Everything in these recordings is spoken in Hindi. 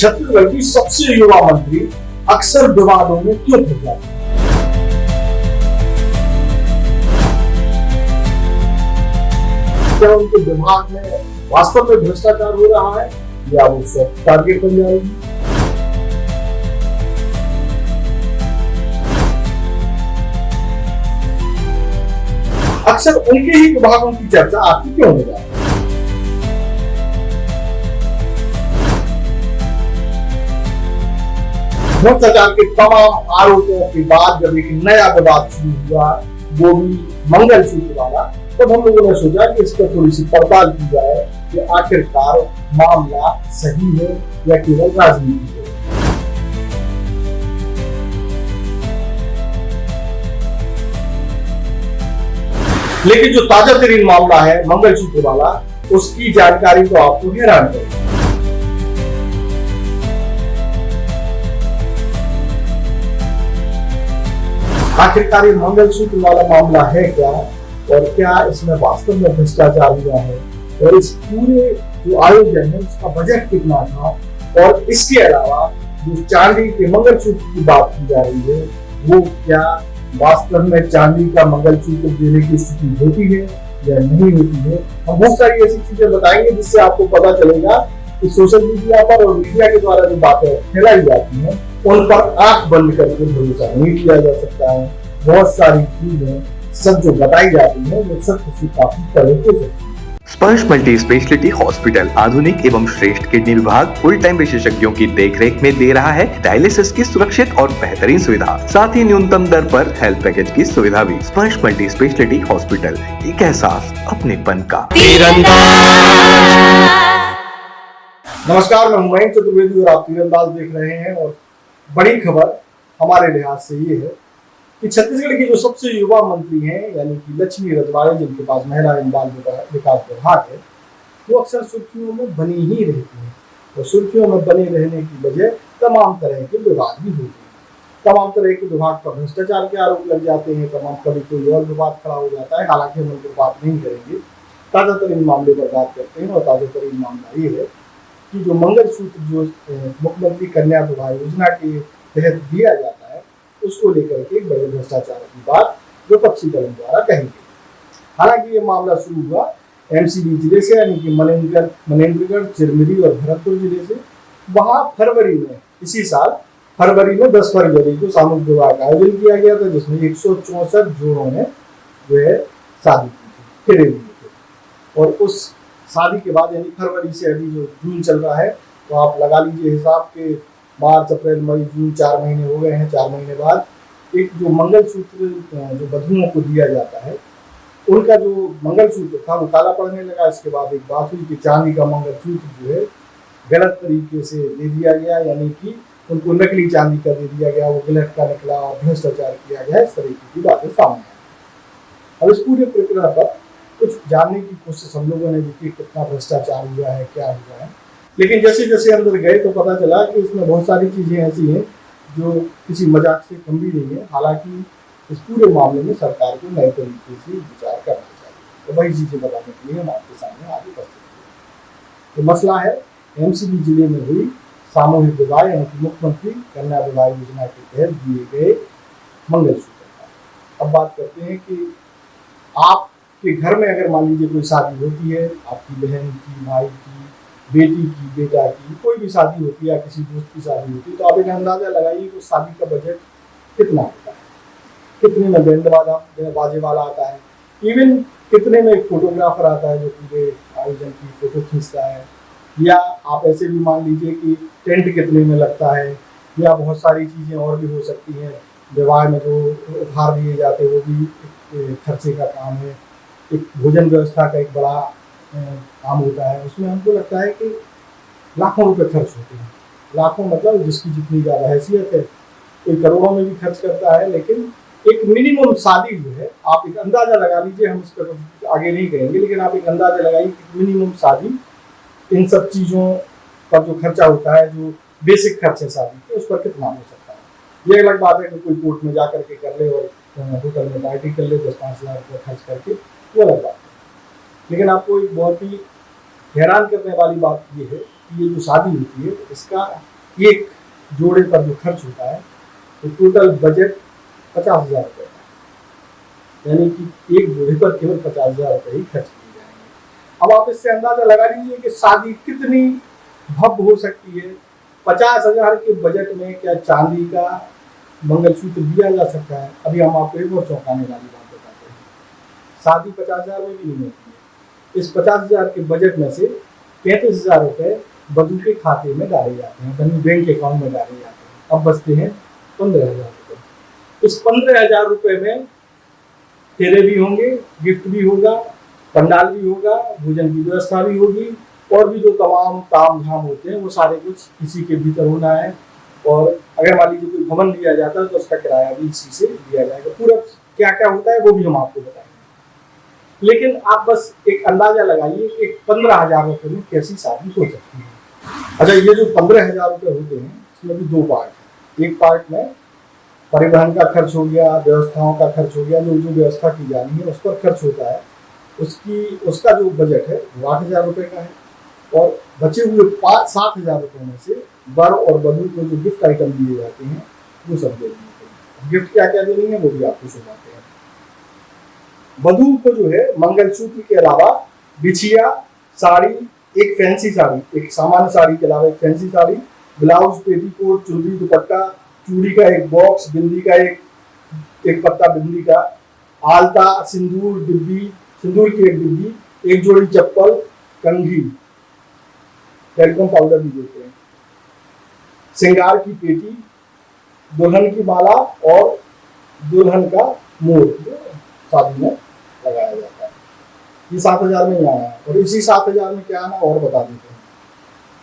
छत्तीसगढ़ की सबसे युवा मंत्री अक्सर विवादों में क्यों फंस जाती है? क्या उनके दिमाग में वास्तव में भ्रष्टाचार हो रहा है या वो सॉफ्ट टारगेट बन जाएगी? अक्सर उनके ही विभागों की चर्चा आपकी क्यों हो जाती है? भ्रष्टाचार के तमाम आरोपों के बाद जब एक नया विवाद शुरू हुआ, वो भी मंगलसूत्र वाला, तब हम लोगों ने सोचा कि इस पर थोड़ी सी पड़ताल की जाए कि आखिरकार मामला सही है या केवल राजनीति है। लेकिन जो ताजा तरीन मामला है मंगलसूत्र वाला, उसकी जानकारी तो आपको हैरान करेगी। आखिरकार ये मंगलसूत्र वाला मामला है क्या, और क्या इसमें वास्तव में भ्रष्टाचार हुआ है, और इस पूरे जो आयोजन है उसका बजट कितना था, और इसके अलावा जो चांदी के मंगलसूत्र की बात की जा रही है, वो क्या वास्तव में चांदी का मंगलसूत्र देने की स्थिति होती है या नहीं होती है। हम बहुत सारी ऐसी चीजें बताएंगे जिससे आपको पता चलेगा कि सोशल मीडिया पर और मीडिया के द्वारा जो बातें फैलाई जाती हैं उन पर आंख बंद करके भरोसा नहीं किया जा सकता है। बहुत सारी चीजें सब जो बताई जाती है वो सब किसी काफी तरीके से। स्पर्श मल्टी स्पेशलिटी हॉस्पिटल आधुनिक एवं श्रेष्ठ किडनी विभाग फुल टाइम विशेषज्ञों की देखरेख में दे रहा है डायलिसिस की सुरक्षित और बेहतरीन सुविधा, साथ ही न्यूनतम दर पर हेल्थ पैकेज की सुविधा भी। स्पर्श मल्टी स्पेशलिटी हॉस्पिटल, एक एहसास अपनेपन का। नमस्कार, मैं मयंक चतुर्वेदी और आप तीरंदाज देख रहे हैं। और बड़ी खबर हमारे लिहाज से ये है कि छत्तीसगढ़ की जो सबसे युवा मंत्री हैं यानी कि लक्ष्मी रजवाड़े, जिनके पास महिला एवं बाल विकास विभाग है, वो अक्सर सुर्खियों में बनी ही रहती हैं। और सुर्खियों में बने रहने की वजह तमाम तरह के विवाद भी होते हैं। तमाम तरह के विभाग पर भ्रष्टाचार के आरोप लग जाते हैं, तमाम कभी कोई और विवाद खड़ा हो जाता है। हालांकि हम उन पर बात नहीं करेंगे, ताजा तरीन मामले पर बात करते हैं। और ताजा तरीन मामला ये है कि जो मंगलसूत्र जो मुख्यमंत्री कन्या विवाह योजना के तहत दिया जाता है, उसको लेकर के एक बड़े भ्रष्टाचार की बात विपक्षी दलों द्वारा कही गई। हालांकि ये मामला शुरू हुआ एमसीडी जिले से, यानी कि मनेन्द्रगढ़, चिरमिरी और भरतपुर जिले से। वहां फरवरी में, इसी साल फरवरी में 10 फरवरी को सामूहिक विवाह का आयोजन किया गया था, जिसमें 164 जोड़ों ने जो है शादी की थी, फेरे लिए थे। और उस शादी के बाद यानी फरवरी से अभी जो जून चल रहा है, तो आप लगा लीजिए हिसाब के मार्च, अप्रैल, मई, जून 4 महीने हो गए हैं। 4 महीने बाद एक जो मंगलसूत्र जो वधुओं को दिया जाता है, उनका जो मंगलसूत्र था वो काला पड़ने लगा। इसके बाद एक बात हुई कि चांदी का मंगलसूत्र जो है गलत तरीके से दे दिया गया, यानी कि उनको नकली चांदी का दे दिया गया, वो गलत का निकला और भ्रष्टाचार किया गया। इस तरीके की बातें सामने आई। अब इस पूरे प्रक्रिया पर कुछ जानने की कोशिश हम लोगों ने भी की, कितना भ्रष्टाचार हुआ है, क्या हुआ है। लेकिन जैसे जैसे अंदर गए तो पता चला कि इसमें बहुत सारी चीजें ऐसी हैं जो किसी मजाक से कम भी नहीं है। हालांकि इस पूरे मामले में सरकार को नए तरीके से विचार करना चाहिए। तो वही चीजें बताने के लिए हम आपके सामने आगे उपस्थित हुए। तो मसला है एमसीडी जिले में हुई सामूहिक विवाह, यानी कि मुख्यमंत्री कन्या विवाह योजना के तहत दिए गए मंगलसूत्र का। अब बात करते हैं कि आपके घर में अगर मान लीजिए कोई शादी होती है, आपकी बहन की, भाई की, बेटी की, बेटा की, कोई भी शादी होती है या किसी दोस्त की शादी होती है, तो आप एक अंदाजा लगाइए कि शादी का बजट कितना होता है, कितने में बैंड बाजे वाला आता है, इवन कितने में एक फोटोग्राफर आता है जो पूरे आयोजन की फोटो खींचता है, या आप ऐसे भी मान लीजिए कि टेंट कितने में लगता है, या बहुत सारी चीज़ें और भी हो सकती हैं। विवाह में जो उपहार दिए जाते हैं वो भी एक खर्चे का काम है। एक भोजन व्यवस्था का एक बड़ा काम होता है, उसमें हमको लगता है कि लाखों रुपए खर्च होते हैं। लाखों मतलब जिसकी जितनी ज़्यादा हैसियत है, कोई करोड़ों में भी खर्च करता है। लेकिन एक मिनिमम शादी जो है, आप एक अंदाजा लगा लीजिए, हम इस पर आगे नहीं करेंगे, लेकिन आप एक अंदाजा लगाइए कि मिनिमम शादी इन सब चीज़ों पर जो खर्चा होता है, जो बेसिक खर्च है शादी के, उस पर कितना हो सकता है। ये अलग बात है कि कोई कोर्ट में जा करके कर ले और होटल में पार्टी कर ले 10-5 हज़ार रुपये खर्च करके, वो अलग बात है। लेकिन आपको एक बहुत ही हैरान करने वाली बात ये है कि ये जो शादी होती है इसका एक जोड़े पर जो खर्च होता है तो टोटल बजट 50,000 रुपये का, यानी कि एक जोड़े पर केवल 50,000 रुपये ही खर्च किए जाएंगे। अब आप इससे अंदाजा लगा लीजिए कि शादी कितनी भव्य हो सकती है। 50,000 के बजट में क्या चांदी का मंगलसूत्र दिया जा सकता है? अभी हम आपको एक और चौंकाने वाली बात बताते हैं, शादी 50,000 में भी नहीं होती है। इस 50,000 के बजट में से 35,000 रुपये वधू के खाते में डाले जाते हैं, यानी बैंक अकाउंट में डाले जाते हैं। अब बचते हैं 15,000 रुपये। इस 15,000 रुपये में फेरे भी होंगे, गिफ्ट भी होगा, पंडाल भी होगा, भोजन की व्यवस्था भी होगी, और भी जो तमाम ताम झाम होते हैं वो सारे कुछ इसी के भीतर होना है। और अगर मान लीजिए कोई भवन लिया जाता है तो उसका किराया भी इसी से दिया जाएगा। पूरा क्या क्या होता है वो भी हम आपको बताएंगे, लेकिन आप बस एक अंदाजा लगाइए कि 15,000 रुपये में कैसी शादी हो सकती है। अच्छा, ये जो 15,000 रुपये होते हैं इसमें भी दो पार्ट हैं। एक पार्ट में परिवहन का खर्च हो गया, व्यवस्थाओं का खर्च हो गया, जो जो व्यवस्था की जानी है उस पर खर्च होता है, उसका जो बजट है वो 8,000 रुपये का है। और बचे हुए 7,000 रुपये में से वर और वधू को जो गिफ्ट आइटम दिए जाते हैं वो सब दे देते हैं। गिफ्ट क्या क्या देनी है वो भी आपको सुनाते हैं। वधू को जो है मंगलसूत्र के अलावा बिछिया, साड़ी, एक फैंसी साड़ी, एक सामान्य साड़ी के अलावा एक फैंसी साड़ी, ब्लाउज, पेटीकोट, चुनरी, दुपट्टा, चूड़ी का एक बॉक्स, बिंदी का एक पत्ता बिंदी का, आलता, सिंदूर डिब्बी, सिंदूर की एक डिब्बी, एक जोड़ी चप्पल, कंघी, टेलीकॉम पाउडर भी देते हैं, श्रृंगार की पेटी, दुल्हन की माला और दुल्हन का मोर जो शादी में लगाया जाता है। ये 7,000 में ही आया है। और इसी 7,000 में क्या आना और बता देते हैं।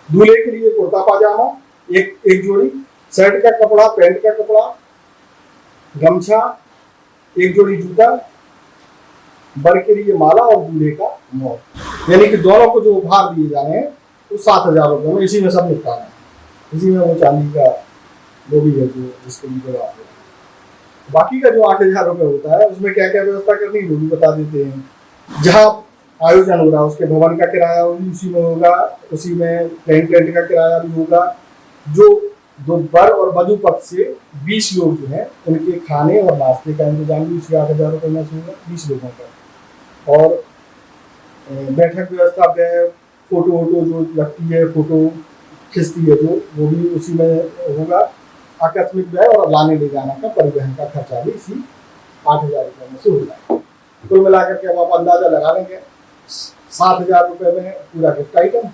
दूल्हे के लिए कुर्ता पाजामा एक जोड़ी, शर्ट का कपड़ा, पैंट का कपड़ा, गमछा, एक जोड़ी जूता, वर के लिए माला और दूल्हे का मोर, यानी कि दोनों को जो उपहार दिए जाने हैं वो 7,000 रुपये में इसी में सब निपटाना है। इसी में वो चांदी का वो भी है जो जिसके लिए आप बाकी का जो 8,000 रुपये होता है उसमें क्या क्या व्यवस्था करनी है वो भी बता देते हैं। जहाँ आयोजन हो रहा है उसके भवन का किराया उसी में होगा, उसी में टेंट का किराया भी होगा। जो दो वर और वधू पक्ष से 20 लोग जो हैं उनके खाने और नाश्ते का इंतजाम भी उसी 8,000 रुपये में होगा 20 लोगों का। और बैठक व्यवस्था पे फोटो वोटो जो लगती है, फोटो खिंचती है जो, वो भी उसी में होगा। आकस्मिक व्यय और लाने ले जाने का परिवहन का खर्चा भी इसी 8,000 रुपये में से होगा। कुल मिलाकर के अब आप अंदाजा लगा लेंगे 7,000 रुपये में पूरा गिफ्ट आइटम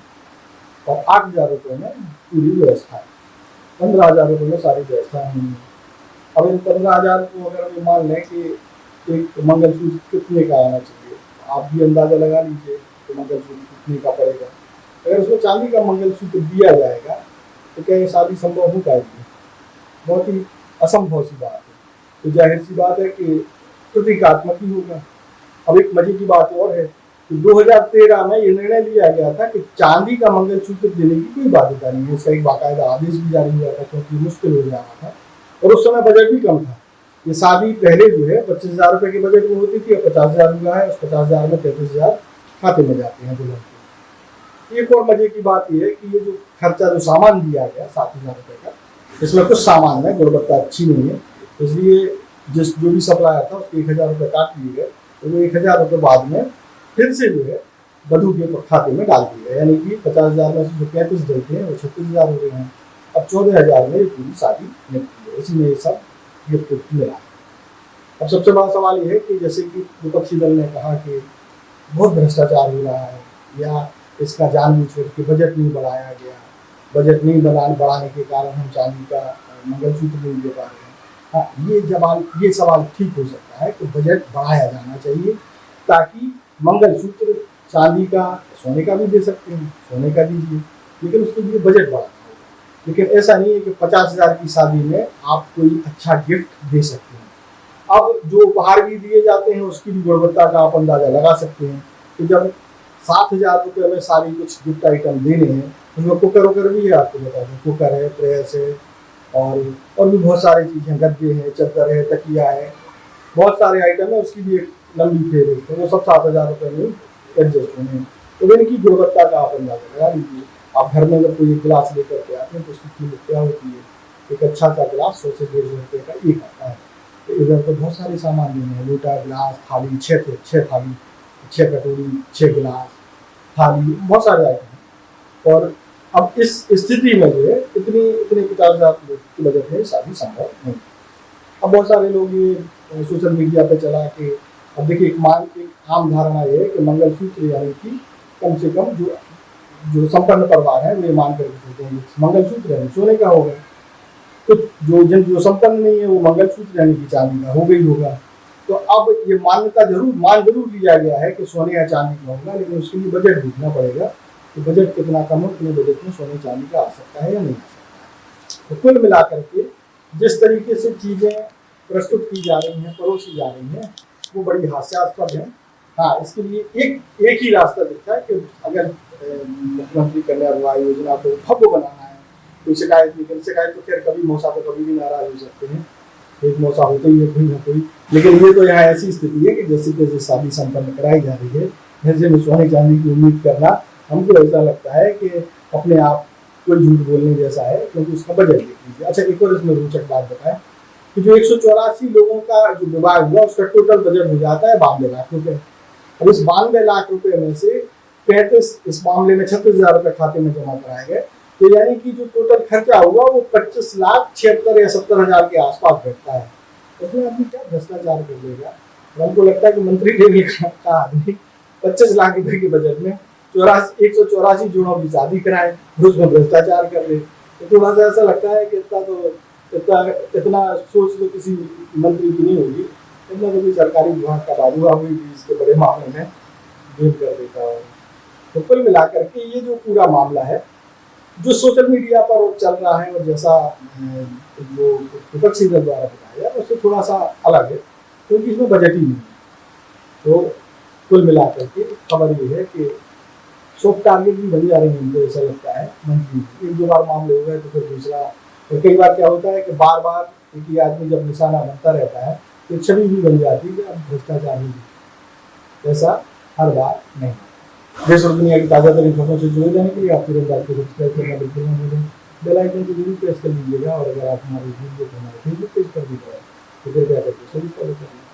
और 8,000 रुपये में पूरी व्यवस्था, 15,000 रुपये में सारी व्यवस्था नहीं है। अब इन 15,000 को अगर हम मान लें कि एक मंगलसूत्र कितने का आना चाहिए, आप भी अंदाजा लगा लीजिए कि मंगलसूत्र कितने का पड़ेगा। अगर उसमें चांदी का मंगलसूत्र दिया जाएगा तो क्या ये शादी संभव हो पाएगी? बहुत ही असंभव सी बात है। तो जाहिर सी बात है कि प्रतीकात्मक ही होगा। अब एक मजे की बात और है कि 2013 में ये निर्णय लिया गया था कि चांदी का मंगलसूत्र देने की कोई बाध्यता नहीं है। इसका एक बाकायदा आदेश भी जारी हुआ था क्योंकि मुश्किल हो जाना था और उस समय बजट भी कम था। ये शादी पहले जो है 25,000 रुपये के बजट में होती थी और 50,000 हुआ है। उस 50,000 में 35,000 खाते में जाते हैं दुल्हन के। एक और मजे की बात यह है कि ये जो खर्चा जो सामान दिया गया 7,000 रुपये का, इसमें कुछ सामान में गुणवत्ता अच्छी नहीं है, इसलिए जो भी सप्लायर था उसके 1,000 रुपये काट लिए गए। तो वो 1,000 रुपये बाद में फिर से जो है वधू के खाते में डाल दिए गए, यानी कि 50,000 में से जो 35 देते हैं वो 36,000 हो गए हैं। अब 14,000 में ये पूरी शादी निपटी है। इसी में ये सब गिफ्ट मिला है। अब सबसे बड़ा सवाल ये है कि जैसे कि विपक्षी दल ने कहा कि बहुत भ्रष्टाचार हो रहा है या इसका जानबूझकर के बजट नहीं बढ़ाया गया, बजट नहीं बढ़ाने के कारण हम चांदी का मंगलसूत्र नहीं दे पा रहे हैं। हाँ, ये सवाल ठीक हो सकता है कि बजट बढ़ाया जाना चाहिए ताकि मंगलसूत्र चांदी का, सोने का भी दे सकते हैं, सोने का दीजिए, लेकिन उसके लिए बजट बढ़ाना होगा। लेकिन ऐसा नहीं है कि 50,000 की शादी में आप कोई अच्छा गिफ्ट दे सकते हैं। अब जो उपहार भी दिए जाते हैं उसकी भी गुणवत्ता का आप अंदाजा लगा सकते हैं कि जब 7,000 रुपये में सारी कुछ गिफ्ट आइटम देने हैं, उसमें कुकर वुकर भी है, आपको बता दें, कुकर है, प्रेस है और भी बहुत सारी चीज़ें, गद्दे हैं, चादर है, तकिया है, बहुत सारे आइटम है, उसकी भी एक लंबी फेहरिस्त है। वो सब 7,000 रुपये में एडजस्ट होने हैं। तो इनकी गुणवत्ता का आप अंदाजा लगा लीजिए। आप घर में जब कोई एक गिलास लेकर के आते हैं तो उसकी कीमत क्या होती है? एक अच्छा सा गिलास 100 से 150 रुपये का एक आता है। तो इधर तो बहुत सारे सामान लेने हैं, लोटा, गिलास, थाली, 6 थाली, 6 कटोरी, 6 गिलास, थाली, बहुत सारे आइटम। और अब इस स्थिति में जो है इतने 50,000 लोग की बजट में शादी संभव नहीं। अब बहुत सारे लोग ये सोशल मीडिया पे चला के, अब देखिए एक आम धारणा ये है कि मंगलसूत्र यानी कि कम से कम जो संपन्न परिवार है वे मान करके चलते हैं मंगलसूत्र यानी सोने का होगा, तो जो संपन्न नहीं है वो मंगलसूत्र यानी कि चांदी का हो गई होगा। तो अब ये मान्यता मान जरूर लिया गया है कि सोने या चांदी का होगा, लेकिन उसके लिए बजट देखना पड़ेगा कि बजट कितना कम हो, कितने बजट में सोने चांदी का आ सकता है या नहीं आ सकता है। तो कुल मिलाकर के जिस तरीके से चीज़ें प्रस्तुत की जा रही हैं, परोसी जा रही हैं, वो बड़ी हास्यास्पद है। हाँ, इसके लिए एक ही रास्ता दिखता है कि अगर मुख्यमंत्री कन्या विवाह योजना को भव्य बनाना है, कोई शिकायत नहीं, शिकायत तो खैर कभी मौसा तो कभी भी नाराज हो सकते हैं, एक मौसा होता ही है कोई ना कोई। लेकिन ये तो यहाँ ऐसी स्थिति है कि जैसे तैसे शादी संपन्न कराई जा रही है, जैसे में सोने चांदी की उम्मीद करना हमको ऐसा लगता है कि अपने आप कोई झूठ बोलने जैसा है, क्योंकि उसका बजट देख लीजिए। अच्छा, एक और इसमें रोचक बात बताएं कि जो 184 लोगों का जो विवाह हुआ उसका टोटल बजट हो जाता है 92 लाख रुपए। अब इस 92 लाख रुपए में से 35 इस मामले में 36,000 रुपए खाते में जमा कराए गए, तो यानी कि जो टोटल खर्चा हुआ वो 25,76,000 या 70,000 के आसपास बैठता है। उसमें आदमी क्या भ्रष्टाचार कर लेगा? हमको लगता है कि मंत्री लेवल का आदमी 25 लाख रुपए के बजट में 184 जोड़ों की शादी कराए, उसमें भ्रष्टाचार कर ले, तो थोड़ा सा ऐसा लगता है कि इतना सोच तो किसी मंत्री की नहीं होगी, इतना तो सरकारी विभाग का बाबू भी इसके बड़े मामले में डील कर देता है। तो कुल मिलाकर के ये जो पूरा मामला है जो सोशल मीडिया पर चल रहा है और जैसा जो विपक्षी दल द्वारा बताया उससे थोड़ा सा अलग है, क्योंकि इसमें बजट ही नहीं है। तो कुल मिलाकर के खबर ये है कि सॉफ्ट टारगेट भी बन जा रही है, मुझे ऐसा लगता है मंत्री। एक दो बार मामले हो गए तो फिर दूसरा, और कई बार क्या होता है कि बार बार एक ही आदमी जब निशाना बनता रहता है तो छवि भी बन जाती है कि अब भ्रष्टाचार ही, ऐसा हर बार नहीं। देश और दुनिया की ताज़ा तरीन खबरों से जुड़े रहने के लिए आप तुरंत को सब्सक्राइब करना बिल्कुल ना भूलें, बेल आइकन को जरूर प्रेस कर लीजिएगा, और अगर आप हमारे वीडियो को हमारे फेसबुक पेज पर भी करें तो कृपया करके सभी फॉलो करें।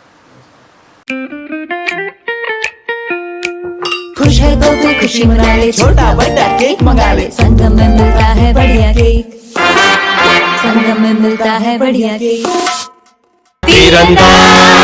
खुश है तो कोई खुशी मना ले, छोटा बड़ा केक मंगा ले, संगम में मिलता है बढ़िया केक, संगम में मिलता है बढ़िया केक। तीरंदाज